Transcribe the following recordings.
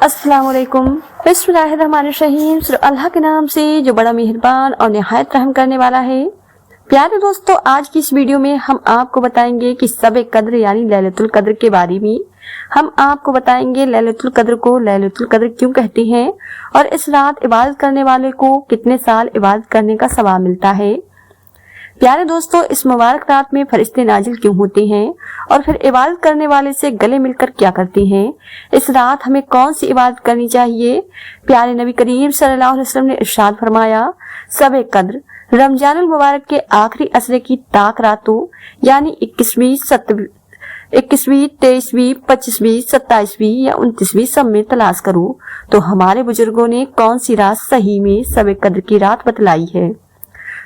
अस्सलामुअलैकुम। बिस्मिल्लाहिर्रहमानिर्रहीम। अल्लाह के नाम से जो बड़ा मेहरबान और निहायत रहम करने वाला है। प्यारे दोस्तों, आज की इस वीडियो में हम आपको बताएंगे कि शब कद्र यानी लैलतुल कद्र के बारे में। हम आपको बताएंगे लैलतुल कद्र को लैलतुल कद्र क्यों कहते हैं और इस रात इबादत करने वाले को कितने साल इबादत करने का सवाब मिलता है। प्यारे दोस्तों, इस मुबारक रात में फरिश्ते नाजिल क्यों होते हैं और फिर इबादत करने वाले से गले मिलकर क्या करते हैं। इस रात हमें कौन सी इबादत करनी चाहिए। प्यारे नबी करीम सल्लल्लाहु अलैहि वसल्लम ने इरशाद फरमाया, शब कद्र रमजानुल मुबारक के आखिरी असरे की ताक रातों यानी 21वीं, 23वीं, 25वीं, 27वीं या 29वीं सब में तलाश करो। तो हमारे बुजुर्गों ने कौन सी रात सही में शब कद्र की रात बतलाई है।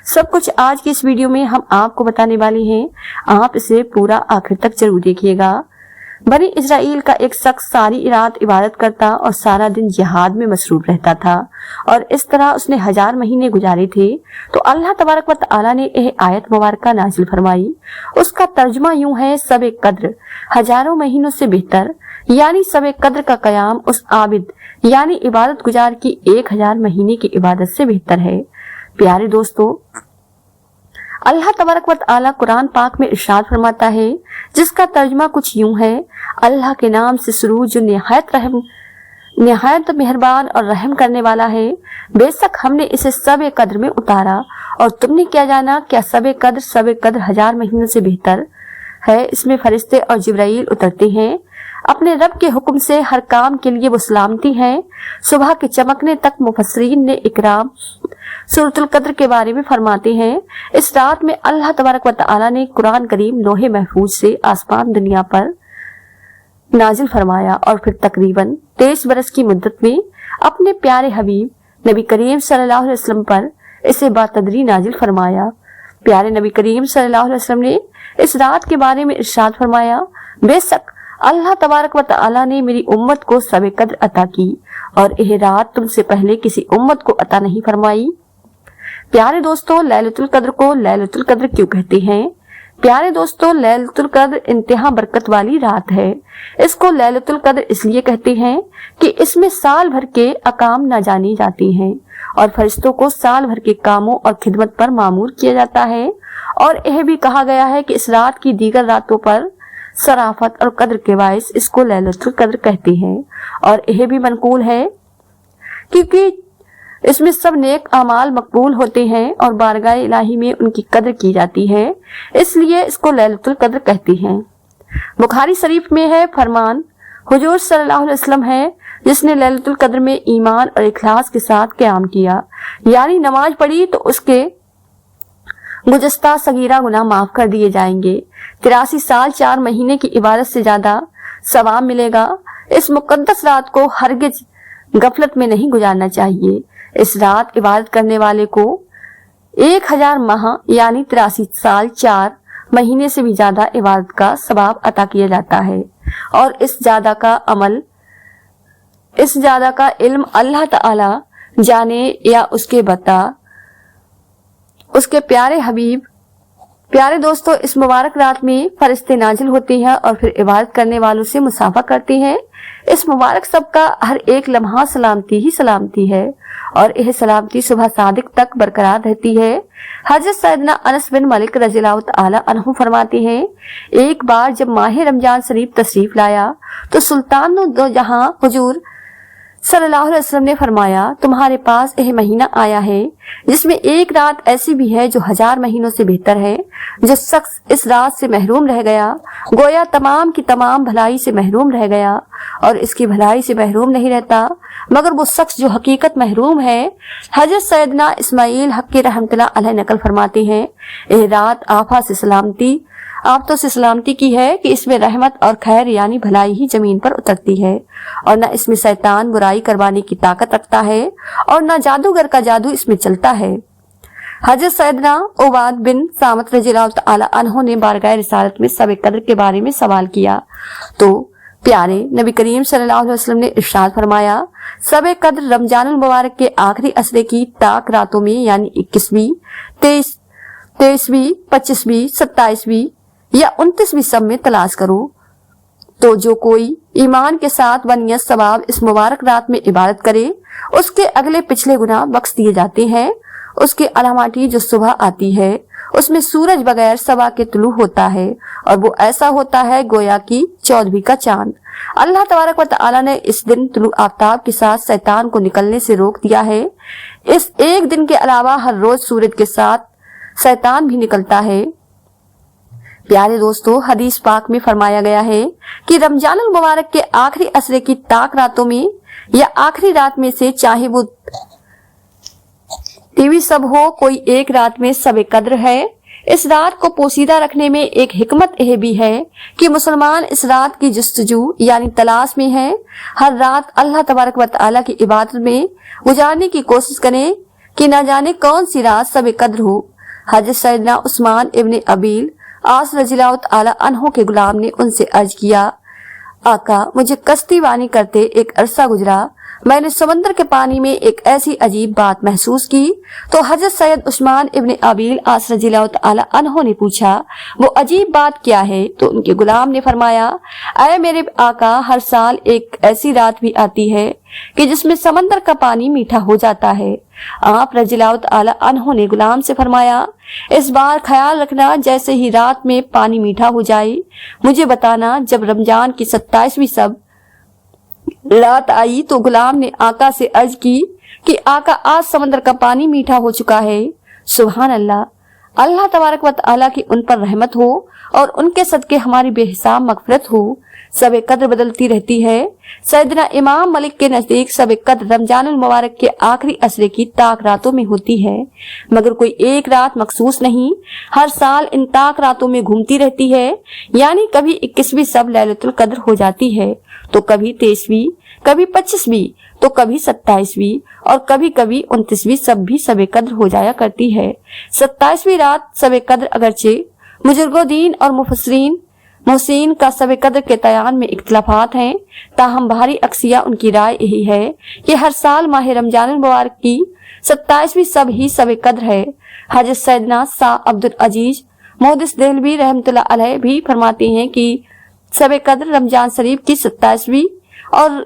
सब कुछ आज की इस वीडियो में हम आपको बताने वाले हैं। आप इसे पूरा आखिर तक जरूर देखिएगा। बनी इजराइल का एक शख्स सारी रात इबादत करता और सारा दिन जिहाद में मसरूफ रहता था और इस तरह उसने 1000 महीने गुजारे थे। तो अल्लाह तबारक व तआला ने यह आयत मुबारका नाजिल फरमाई। उसका तर्जुमा यूं है, शब कद्र हजारों महीनों से बेहतर, यानी शब कद्र का कयाम उस आबिद यानी इबादत गुजार की 1000 महीने की इबादत से बेहतर है। प्यारे दोस्तों, अल्लाह तबारक व तआला कुरान पाक में इरशाद फरमाता है, जिसका तर्जुमा कुछ यूं है, अल्लाह के नाम से शुरू जो निहायत मेहरबान और रहम करने वाला है। बेशक हमने इसे शब कद्र में उतारा और तुमने क्या जाना, क्या शब कद्र 1000 महीनों से बेहतर है। इसमें फरिश्ते और जिब्राइल उतरते हैं। अपने रब के हुक्म से हर काम के लिए वो सलामती है। सुबह के चमकने तक मुफस्सिरीन ने इकराम सूरतुल कद्र के बारे में फरमाते हैं, इस रात में अल्लाह तबारक व तआला ने कुरान करीम लोहे महफूज से आसमान दुनिया पर नाजिल फरमाया और फिर तकरीबन 23 बरस की मुद्दत में अपने प्यारे हबीब नबी करीम सल्लल्लाहु अलैहि वसल्लम पर इसे बातदरी नाजिल फरमाया। प्यारे नबी करीम सल्लल्लाहु अलैहि वसल्लम ने इस रात के बारे में इरशाद फरमाया, बेशक अल्लाह तबारक व तआला ने मेरी उम्मत को शब कद्र अता की और यह रात तुमसे पहले किसी उम्मत को अता नहीं फरमाई। प्यारे दोस्तों, लैलतुल कद्र को लैलतुल कद्र क्यों कहते हैं। प्यारे दोस्तों, लैलतुल कद्र इंतहा बरकत वाली रात है। इसको लैलतुल कद्र इसलिए कहते हैं कि इसमें साल भर के अकाम न जाने जाते हैं और फरिश्तों को साल भर के कामों और खिदमत पर मामूर किया जाता है। और यह भी कहा गया है कि इस रात की दीगर रातों पर सराफत और कद्र के बायस इसको लैलतुल कद्र कहते हैं। और यह भी मनकूल है क्योंकि इसमें सब नेक अमाल मकबूल होते हैं और बारगाह इलाही में उनकी कद्र की जाती है, इसलिए इसको लैलतुल कद्र कहते हैं। बुखारी शरीफ में है फरमान, हुजूर सल्लल्लाहु अलैहि वसल्लम है जिसने लैलतुल कद्र में ईमान और इखलास के साथ क़याम किया यानी नमाज पढ़ी तो उसके गुज़श्ता सगीरा गुनाह माफ कर दिए जाएंगे। 83 साल 4 महीने की इबादत से ज्यादा सवाब मिलेगा। इस मुकद्दस रात को हरगिज गफलत में नहीं गुजारना चाहिए। इस रात इबादत करने वाले को 1000 माह यानी 83 साल 4 महीने से भी ज्यादा इबादत का सवाब अता किया जाता है। और इस ज्यादा का इल्म अल्लाह ताला जाने या उसके बता उसके प्यारे हबीब। प्यारे दोस्तों, इस मुबारक रात में फरिश्ते नाजिल होते हैं और फिर इबादत करने वालों से मुसाफा करते हैं। इस मुबारक सब का हर एक लम्हा सलामती ही सलामती है और यह सलामती सुबह सादिक तक बरकरार रहती है। हजरत सैयदना अनस बिन मालिक रज़ियल्लाहु तआला अन्हु फरमाते हैं, एक बार जब माह रमजान शरीफ तशरीफ लाया तो सुल्तान दो जहां हुजूर सल्लल्लाहु अलैहि वसल्लम ने फरमाया, तुम्हारे पास यह महीना आया है जिसमें एक रात ऐसी भी है जो 1000 महीनों से बेहतर है। जो शख्स इस रात से महरूम रह गया गोया तमाम की तमाम भलाई से महरूम रह गया और इसकी भलाई से महरूम नहीं रहता मगर वो शख्स जो हकीकत महरूम है। हजरत सैयदना इस्माइल हक़ रहमतुल्लाह अलैह नकल फरमाते हैं, यह रात आफतों से सलामती की है कि इसमें रहमत और खैर यानी भलाई ही जमीन पर उतरती है और न इसमें शैतान बुराई करवाने की ताकत रखता है और न जादूगर का जादू इसमें चलता है। हजरत सैयदना उबाद बिन सामत रज़ियल्लाहु तआला अन्हु ने बारगाह रिसालत में शब कद्र के बारे में सवाल किया तो प्यारे नबी करीम सल्लल्लाहु अलैहि वसल्लम ने इरशाद फरमाया, शब कद्र रमजानुल मुबारक के आखिरी असरे की ताक रातों में यानी 21वीं, 23वीं, 25वीं, 27वीं या 29वीं सब में तलाश करो। तो जो कोई ईमान के साथ बनियत सवाब इस मुबारक रात में इबादत करे, उसके अगले पिछले गुनाह बख्श दिए जाते हैं। उसके अलामाटी जो सुबह आती है, उसमें सूरज बगैर सवा के तुलू होता है और वो ऐसा होता है गोया की 14वीं का चांद। अल्लाह तबारक व तआला ने इस दिन तुलू आफ्ताब के साथ शैतान को निकलने से रोक दिया है। इस एक दिन के अलावा हर रोज सूरज के साथ शैतान भी निकलता है। प्यारे दोस्तों, हदीस पाक में फरमाया गया है कि रमजानुल मुबारक के आखिरी असरे की ताक रातों में या आखिरी रात में से, चाहे वो टीवी सब हो, कोई एक रात में सबे कद्र है। इस रात को पोशीदा रखने में एक हिकमत यह भी है कि मुसलमान इस रात की जुस्तजू यानी तलाश में है। हर रात अल्लाह तबारक व तआला की इबादत में गुजारने की कोशिश करें कि न जाने कौन सी रात सबे कद्र हो। हजरत सैयदना उस्मान इब्ने अबील आस रज़ियल्लाहु तआला अन्हु के गुलाम ने उनसे अर्ज किया, आका, मुझे कश्ती वानी करते एक अरसा गुजरा। मैंने समंदर के पानी में एक ऐसी अजीब बात महसूस की। तो हजरत सैयद उस्मान इब्ने अबील आस रज़ियल्लाहु तआला अन्हु ने पूछा, वो अजीब बात क्या है? तो उनके गुलाम ने फरमाया, ऐ मेरे आका, हर साल एक ऐसी रात भी आती है कि जिसमें समंदर का पानी मीठा हो जाता है। आप रज़ियल्लाहु तआला अन्हु ने गुलाम से फरमाया, इस बार ख्याल रखना, जैसे ही रात में पानी मीठा हो जाए मुझे बताना। जब रमजान की 27वीं सब रात आई तो गुलाम ने आका से अर्ज की कि आका, आज समंदर का पानी मीठा हो चुका है। सुभान अल्लाह, अल्लाह तबारक व तआला की उन पर रहमत हो और उनके सदके हमारी बेहिसाब मगफिरत हो। सबे कद्र बदलती रहती है। सैयदना इमाम मलिक के नजदीक सबे कद्र रमजानुल मुबारक के आखिरी असरे की ताक रातों में होती है, मगर कोई एक रात मखसूस नहीं, हर साल इन ताक रातों में घूमती रहती है। यानी कभी 21वीं सब लैलतुल कद्र हो जाती है, तो कभी 23वीं, कभी 25वीं, तो कभी 27वीं और कभी कभी 29वीं सब भी सबे कद्र हो जाया करती है। 27वीं रात सबे कद्र अगरचे बुजुर्गो दीन और मुफस्सिरीन मोहसिन का सबे कद्र के तयान में इख्तिलाफात हैं, ताहम बाहरी अक्सिया उनकी राय यही है कि हर साल माह रमजानुल मुबारक की 27वीं सब ही सबे कद्र है। हजरत सैयदना सा अब्दुल अजीज मोहद्दिस देहलवी रहमतुल्लाह अलैह भी फरमाते हैं कि सबे कद्र रमजान शरीफ की 27वीं और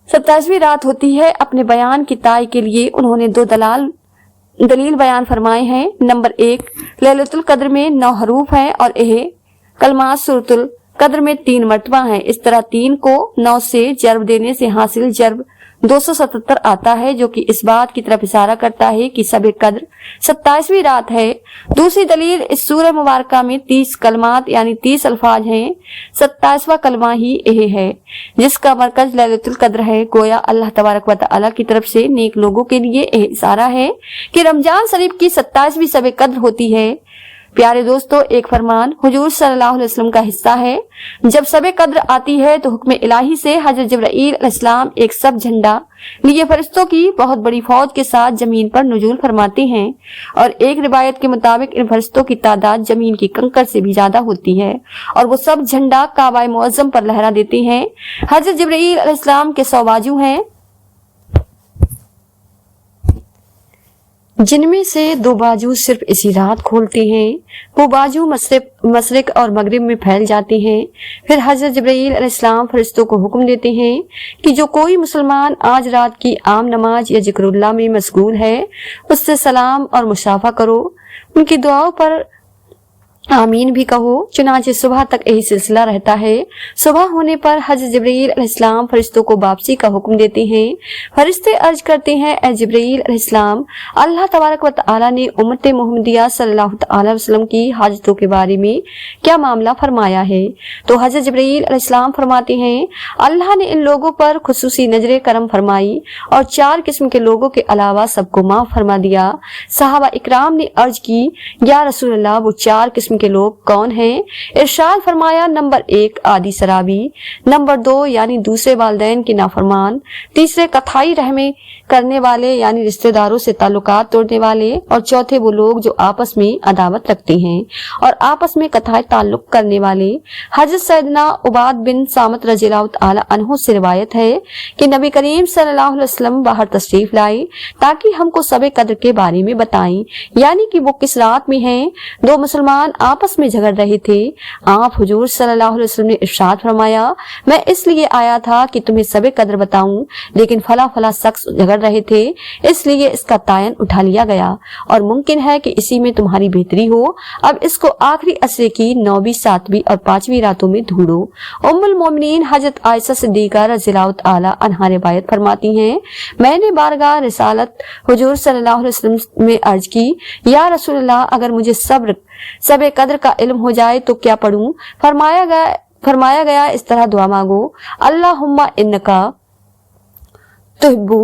27वीं रात होती है। अपने बयान की ताई के लिए उन्होंने दो दलील बयान फरमाए हैं। नंबर 1, लैलतुल कद्र में 9 हरूफ हैं और यह कलमात सूरतुल कद्र में 3 मर्तबा हैं। इस तरह 3 को 9 से जर्ब देने से हासिल जर्ब 277 आता है, जो कि इस बात की तरफ इशारा करता है कि सबे कद्र 27वीं रात है। दूसरी दलील, इस सूरह मुबारका में 30 कलमात यानी 30 अल्फाज हैं। 27वां कलमा ही यह है जिसका मरकज लैलतुल कद्र है। गोया अल्लाह तबारक व तआला की तरफ से नेक लोगों के लिए यह इशारा है कि रमजान शरीफ की 27वीं सबे कद्र होती है। प्यारे दोस्तों, एक फरमान हुजूर सल्लल्लाहु अलैहि वसल्लम का हिस्सा है। जब सबे कद्र आती है तो हुक्म इलाही से हजरत जिब्राईल अलैहिस्सलाम एक सब झंडा लिए फरिश्तों की बहुत बड़ी फौज के साथ जमीन पर नुज़ूल फरमाते हैं और एक रिवायत के मुताबिक इन फरिश्तों की तादाद जमीन की कंकड़ से भी ज्यादा होती है और वो सब झंडा काबा मुअज्जम पर लहरा देते हैं। हजरत जिब्राईल अलैहिस्सलाम के 100 बाजू हैं, जिनमें से 2 बाजू सिर्फ इसी रात खोलते हैं। वो बाजू मशरिक और मगरिब में फैल जाते हैं। फिर हजरत जिब्राईल अलैहिस्सलाम फरिश्तों को हुक्म देते हैं कि जो कोई मुसलमान आज रात की आम नमाज या जिक्रुल्लाह में मशगूल है, उससे सलाम और मुशाफा करो, उनकी दुआओं पर आमीन भी कहो। चुनांचे सुबह तक यही सिलसिला रहता है। सुबह होने पर हजरत जिब्राईल अलैहिस्सलाम फरिश्तों को वापसी का हुक्म देते हैं। फरिश्ते अर्ज करते हैं, ए जिब्राईल अलैहिस्सलाम, अल्लाह तबारक व तआला ने उम्मत मुहम्मदिया सल्लल्लाहु अलैहि वसल्लम की हाजतों के बारे में क्या मामला फरमाया है? तो हजरत जिब्राईल अलैहिस्सलाम फरमाते हैं, अल्लाह ने इन लोगों पर खुसूसी नजरे करम फरमाई और 4 किस्म के लोगों के अलावा सबको माफ फरमा दिया। सहाबा इकराम ने अर्ज की, या रसूल अल्लाह, वो 4 किस्म के लोग कौन हैं? इरशाद फरमाया, नंबर 1 आदि शराबी, नंबर 2 यानी दूसरे वालिदैन के नाफरमान, तीसरे कथाई रहमे करने वाले यानी रिश्तेदारों से ताल्लुकात तोड़ने वाले और चौथे वो लोग जो आपस में अदावत रखते हैं और आपस में कथाई ताल्लुक करने वाले। हजरत सैयदना उबाद बिन सामत रज़ियल्लाहु तआला अन्हु से रिवायत है कि नबी करीम सल्लल्लाहु अलैहि वसल्लम बाहर तशरीफ लाए ताकि हमको सबे कद्र के बारे में बताएं, यानी कि वो किस रात में हैं। 2 मुसलमान आपस में झगड़ रहे थे। आप हुजूर सल्लल्लाहु अलैहि वसल्लम ने इरशाद फरमाया, मैं इसलिए आया था कि तुम्हें सबे कद्र बताऊं, लेकिन फला फला शख्स झगड़ रहे थे, इसलिए इसका तायन उठा लिया गया और मुमकिन है कि इसी में तुम्हारी बेहतरी हो। अब इसको आखिरी असरे की 9वीं, 7वीं और 5वीं रातों में ढूंढो। उम्मुल मोमिनीन हजरत आयशा सिद्दीका रज़ियल्लाहु ताला अन्हा रिवायत फरमाती हैं, मैंने बारगाह रिसालत हुजूर सल्लल्लाहु अलैहि वसल्लम में अर्ज की, या रसूलल्लाह, अगर मुझे सबे कद्र का इल्म हो जाए तो क्या पढ़ूं? फरमाया गया इस तरह दुआ मांगो, अल्लाहुम्मा इन्नका तुहिब्बु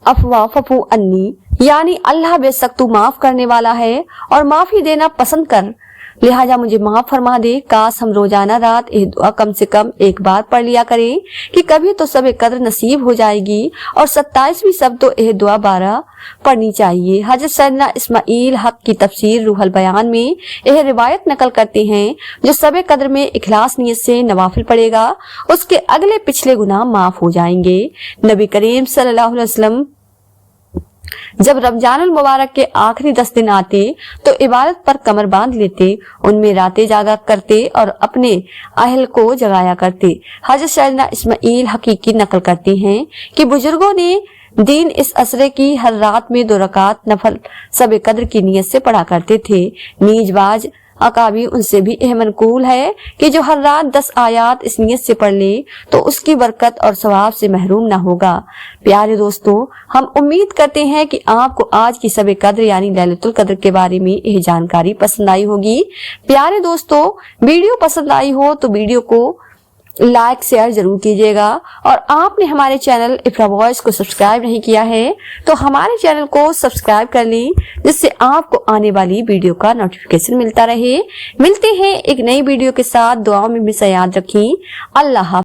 अफवा फफु अन्नी, यानी अल्लाह बेशक तू माफ करने वाला है और माफी देना पसंद कर, लिहाजा मुझे माफ फरमा दे। काश हम रोजाना रात यह दुआ कम से कम एक बार पढ़ लिया करें कि कभी तो सबे कद्र नसीब हो जाएगी और 27वीं सब तो यह दुआ 12 पढ़नी चाहिए। हजरत सैयदना इस्माइल हक की तफसीर रूहुल बयान में यह रिवायत नकल करते हैं, जो सबे कद्र में इखलास नियत से नवाफिल पढ़ेगा उसके अगले पिछले गुनाह माफ हो जाएंगे। नबी करीम सल्लल्लाहु अलैहि वसल्लम जब रमजानुल मुबारक के आखिरी 10 दिन आते तो इबादत पर कमर बांध लेते, उनमें रातें जागा करते और अपने अहल को जगाया करते। हजरत सैयदना इस्माइल हकीकी नकल करते हैं कि बुजुर्गों ने दिन इस असरे की हर रात में 2 रकात नफल सबे कद्र की नियत से पढ़ा करते थे। नीजबाज अकाबी उनसे भी यह मनकूल है कि जो हर रात 10 आयात इस नियत से पढ़ ले तो उसकी बरकत और सवाब से महरूम न होगा। प्यारे दोस्तों, हम उम्मीद करते हैं कि आपको आज की सबे कद्र यानी लैलतुल कद्र के बारे में यह जानकारी पसंद आई होगी। प्यारे दोस्तों, वीडियो पसंद आई हो तो वीडियो को लाइक शेयर जरूर कीजिएगा और आपने हमारे चैनल इफ्रा वॉइस को सब्सक्राइब नहीं किया है तो हमारे चैनल को सब्सक्राइब कर लें, जिससे आपको आने वाली वीडियो का नोटिफिकेशन मिलता रहे। मिलते हैं एक नई वीडियो के साथ। दुआओं में हमेशा याद रखें। अल्लाह।